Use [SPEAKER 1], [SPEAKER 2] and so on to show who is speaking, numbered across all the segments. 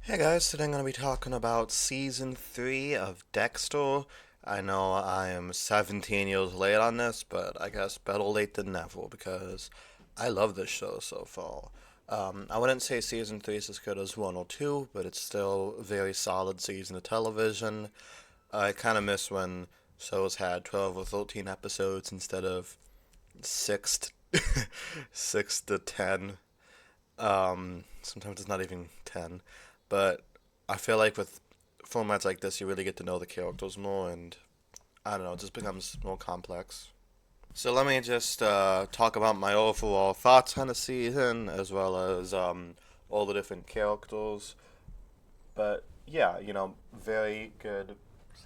[SPEAKER 1] Hey guys, today I'm going to be talking about season 3 of Dexter. I know I am 17 years late on this, but I guess better late than never because I love this show so far. I wouldn't say season 3 is as good as 1 or 2, but it's still a very solid season of television. I kind of miss when shows had 12 or 13 episodes instead of 6 to, 6 to 10. Sometimes it's not even 10. But I feel like with formats like this, you really get to know the characters more, and I don't know, it just becomes more complex. So let me just talk about my overall thoughts on the season, as well as all the different characters. But yeah, very good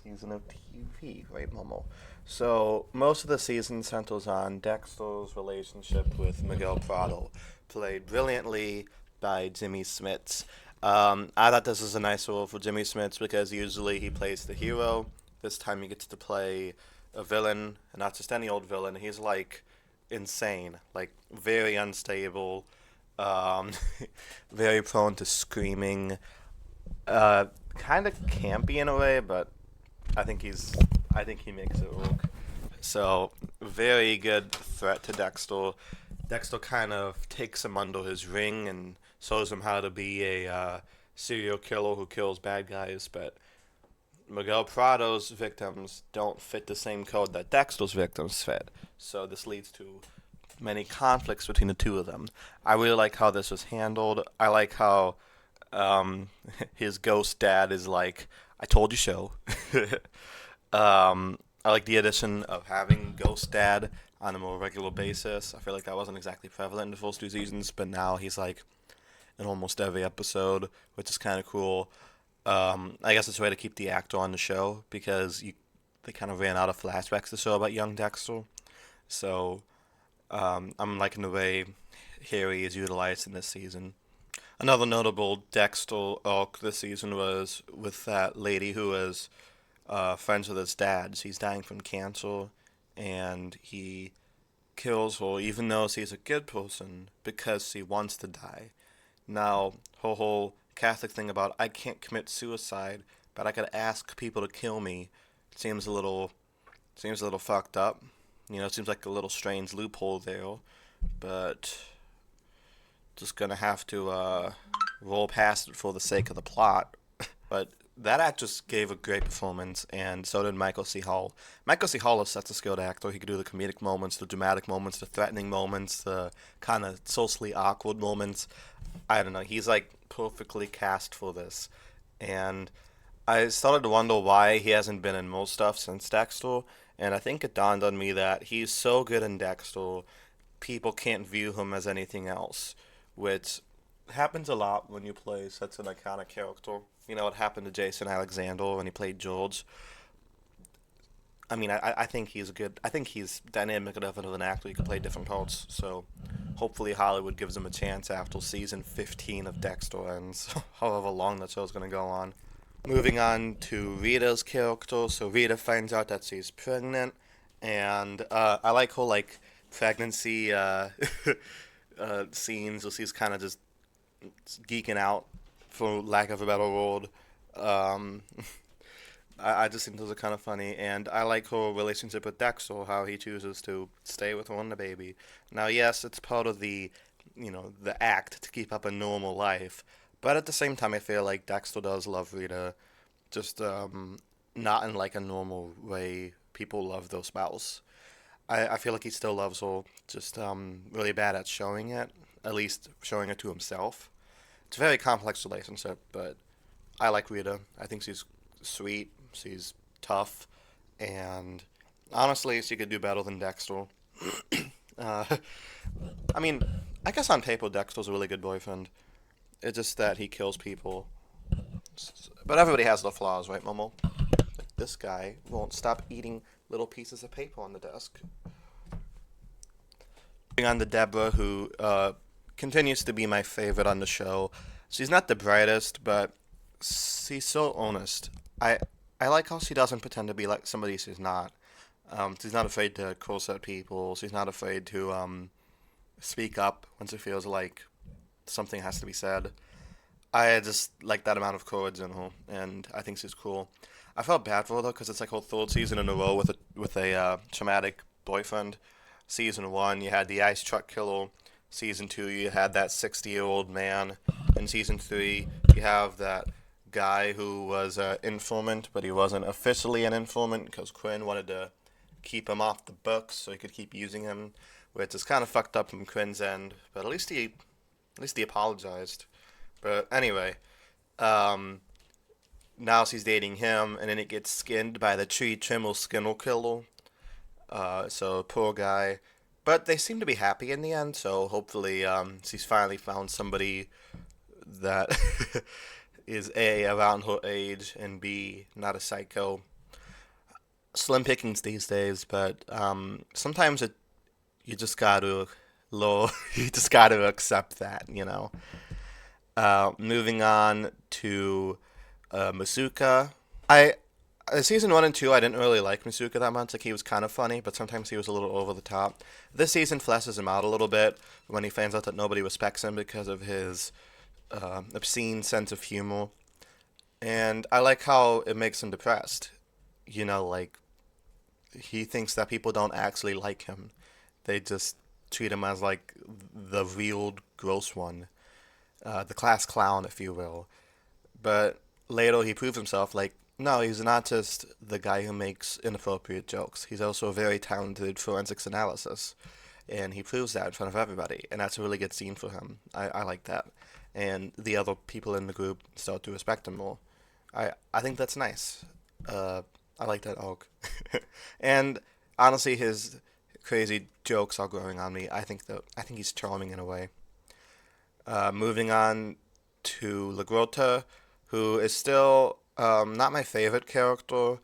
[SPEAKER 1] season of TV, right, Momo? So most of the season centers on Dexter's relationship with Miguel Prado, played brilliantly by Jimmy Smits. I thought this was a nice role for Jimmy Smits because usually he plays the hero. This time he gets to play a villain, and not just any old villain. He's like insane, like very unstable, um, very prone to screaming, kind of campy in a way, but I think he's I think he makes it work. So very good threat to Dexter. Dexter kind of takes him under his ring and shows him how to be a serial killer who kills bad guys. But Miguel Prado's victims don't fit the same code that Dexter's victims fit. So this leads to many conflicts between the two of them. I really like how this was handled. I like how um, his ghost dad is like, "I told you so." I like the addition of having Ghost Dad on a more regular basis. I feel like that wasn't exactly prevalent in the first two seasons, but now he's like in almost every episode, which is kind of cool. I guess it's a way to keep the actor on the show because they kind of ran out of flashbacks to show about young Dexter. So I'm liking the way Harry is utilized in this season. Another notable Dexter arc this season was with that lady who was friends with his dad. He's dying from cancer, and he kills her even though she's a good person because she wants to die. Now, her whole Catholic thing about I can't commit suicide, but I could ask people to kill me seems a little fucked up. It seems like a little strange loophole there, but just gonna have to roll past it for the sake of the plot. But that actress gave a great performance, and so did Michael C. Hall. Michael C. Hall is such a skilled actor. He could do the comedic moments, the dramatic moments, the threatening moments, the kind of socially awkward moments. I don't know. He's like perfectly cast for this. And I started to wonder why he hasn't been in most stuff since Dexter. And I think it dawned on me that he's so good in Dexter, people can't view him as anything else, which happens a lot when you play such an iconic character. It happened to Jason Alexander when he played George. I think he's good. I think he's dynamic enough of an actor. He can play different parts. So hopefully Hollywood gives him a chance after season 15 of Dexter ends, however long that show's going to go on. Moving on to Rita's character. So Rita finds out that she's pregnant, and I like her like pregnancy scenes where she's kind of just geeking out, for lack of a better word. Um, I just think those are kind of funny, and I like her relationship with Dexter, how he chooses to stay with her and the baby. Now, yes, it's part of the act to keep up a normal life, but at the same time, I feel like Dexter does love Rita, just not in like a normal way people love their spouse. I feel like he still loves her, just really bad at showing it, at least showing it to himself. It's a very complex relationship, but I like Rita. I think she's sweet, she's tough, and honestly, she could do better than Dexter. Uh, I mean, I guess on paper, Dexter's a really good boyfriend. It's just that he kills people. But everybody has their flaws, right, Momo? Like this guy won't stop eating little pieces of paper on the desk. Moving on to Deborah, who continues to be my favorite on the show. She's not the brightest, but she's so honest. I I like how she doesn't pretend to be like somebody she's not. She's not afraid to curse at people. She's not afraid to speak up when she feels like something has to be said. I just like that amount of courage in her, and I think she's cool. I felt bad for her though, because it's like her third season in a row with a traumatic boyfriend. Season one, you had the ice truck killer. Season two, you had that 60-year-old man. In season three, you have that guy who was an informant, but he wasn't officially an informant because Quinn wanted to keep him off the books so he could keep using him, which is kind of fucked up from Quinn's end. But at least he apologized. But anyway, um, now she's dating him, and then it gets skinned by the tree trimmer skinner killer. So poor guy. But they seem to be happy in the end, so hopefully she's finally found somebody that is A, around her age, and B, not a psycho. Slim pickings these days, but sometimes you just gotta you just gotta accept that. Moving on to Masuka. I Season one and two, I didn't really like Masuka that much. Like he was kind of funny, but sometimes he was a little over the top. This season fleshes him out a little bit when he finds out that nobody respects him because of his obscene sense of humor, and I like how it makes him depressed. Like he thinks that people don't actually like him; they just treat him as like the real gross one, the class clown, if you will. But later he proves himself like, no, he's not just the guy who makes inappropriate jokes. He's also a very talented forensics analysis. And he proves that in front of everybody. And that's a really good scene for him. I like that. And the other people in the group start to respect him more. I think that's nice. Uh, I like that arc. And honestly, his crazy jokes are growing on me. I think he's charming in a way. Moving on to Lagrota, who is still not my favorite character.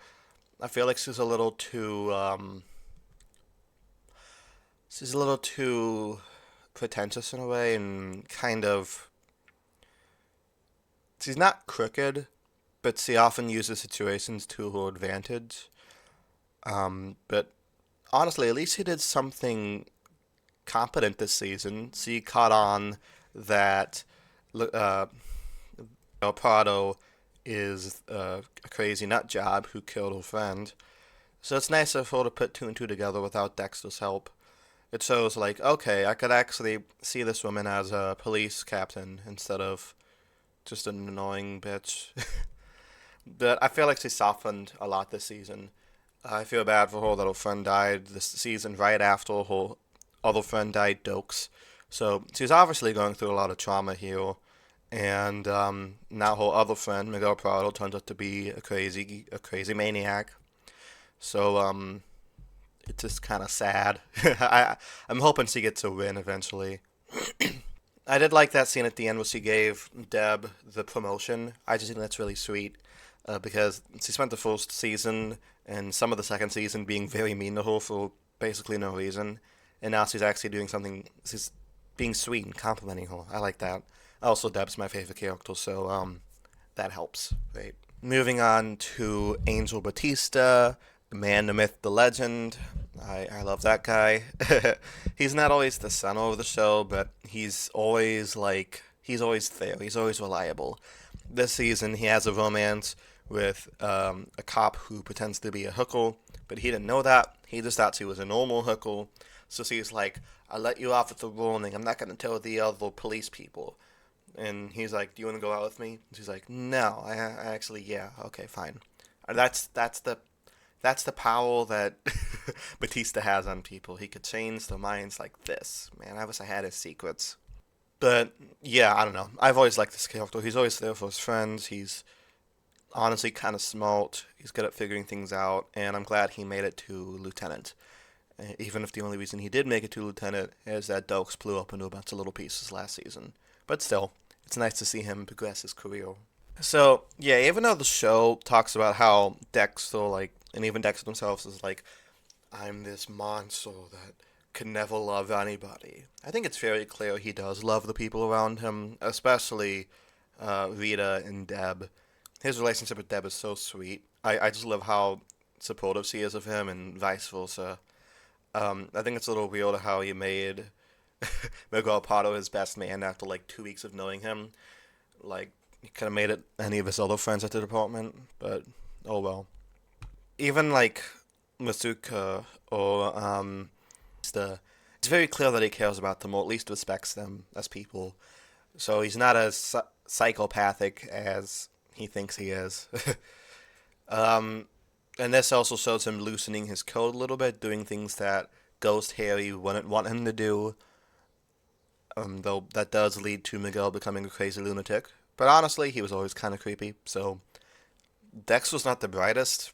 [SPEAKER 1] I feel like she's a little too pretentious in a way, and kind of she's not crooked, but she often uses situations to her advantage. But honestly, at least she did something competent this season. She caught on that uh, El Prado is a crazy nut job who killed her friend. So it's nice of her to put two and two together without Dexter's help. It shows like, okay, I could actually see this woman as a police captain instead of just an annoying bitch. But I feel like she softened a lot this season. I feel bad for her that her friend died this season right after her other friend died, Dokes. So she's obviously going through a lot of trauma here. And now her other friend, Miguel Prado, turns out to be a crazy maniac. So it's just kind of sad. I'm hoping she gets a win eventually. I did like that scene at the end where she gave Deb the promotion. I just think that's really sweet because she spent the first season and some of the second season being very mean to her for basically no reason, and now she's actually doing something. She's being sweet and complimenting her. I like that. Also, Deb's my favorite character, so that helps. Right. Moving on to Angel Batista, the man, the myth, the legend. I love that guy. He's not always the center of the show, but he's always there. He's always reliable. This season, he has a romance with a cop who pretends to be a hooker, but he didn't know that. He just thought she was a normal hooker. So she's like, "I'll let you off with a warning. I'm not going to tell the other police people." And he's like, "Do you want to go out with me?" And she's like, "No, I actually, yeah, okay, fine." That's the power that Batista has on people. He could change their minds like this. Man, I wish I had his secrets. But yeah, I don't know. I've always liked this character. He's always there for his friends. He's honestly kind of smart. He's good at figuring things out, and I'm glad he made it to lieutenant. Even if the only reason he did make it to lieutenant is that Dokes blew up into a bunch of little pieces last season. But still, it's nice to see him progress his career. So yeah, even though the show talks about how Dexter, like, and even Dexter himself is like, I'm this monster that can never love anybody. I think it's very clear he does love the people around him, especially Rita and Deb. His relationship with Deb is so sweet. I just love how supportive she is of him, and vice versa. I think it's a little weird how he made Miguel Pato his best man after like 2 weeks of knowing him. Like, He could have made it any of his other friends at the department, but oh well. Even like Masuka or it's very clear that he cares about them, or at least respects them as people. So he's not as psychopathic as he thinks he is. um, and this also shows him loosening his code a little bit, doing things that Ghost Harry wouldn't want him to do. Though that does lead to Miguel becoming a crazy lunatic. But honestly, he was always kind of creepy. So Dex was not the brightest.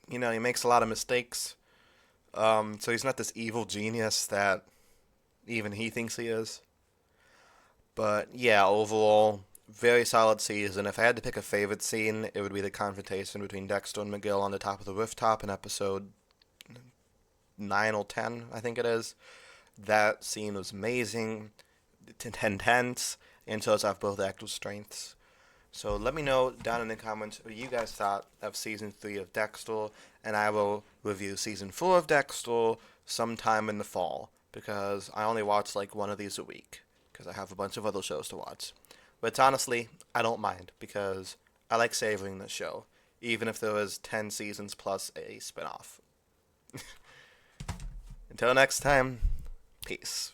[SPEAKER 1] You know, he makes a lot of mistakes. So he's not this evil genius that even he thinks he is. But yeah, overall, very solid season. If I had to pick a favorite scene, it would be the confrontation between Dexter and Miguel on the top of the rooftop in episode 9 or 10, I think it is. That scene was amazing, intense, and shows off both actors' strengths. So let me know down in the comments what you guys thought of season 3 of Dexter, and I will review season 4 of Dexter sometime in the fall, because I only watch like one of these a week, because I have a bunch of other shows to watch. But honestly, I don't mind, because I like savoring this show, even if there was 10 seasons plus a spinoff. Until next time, peace.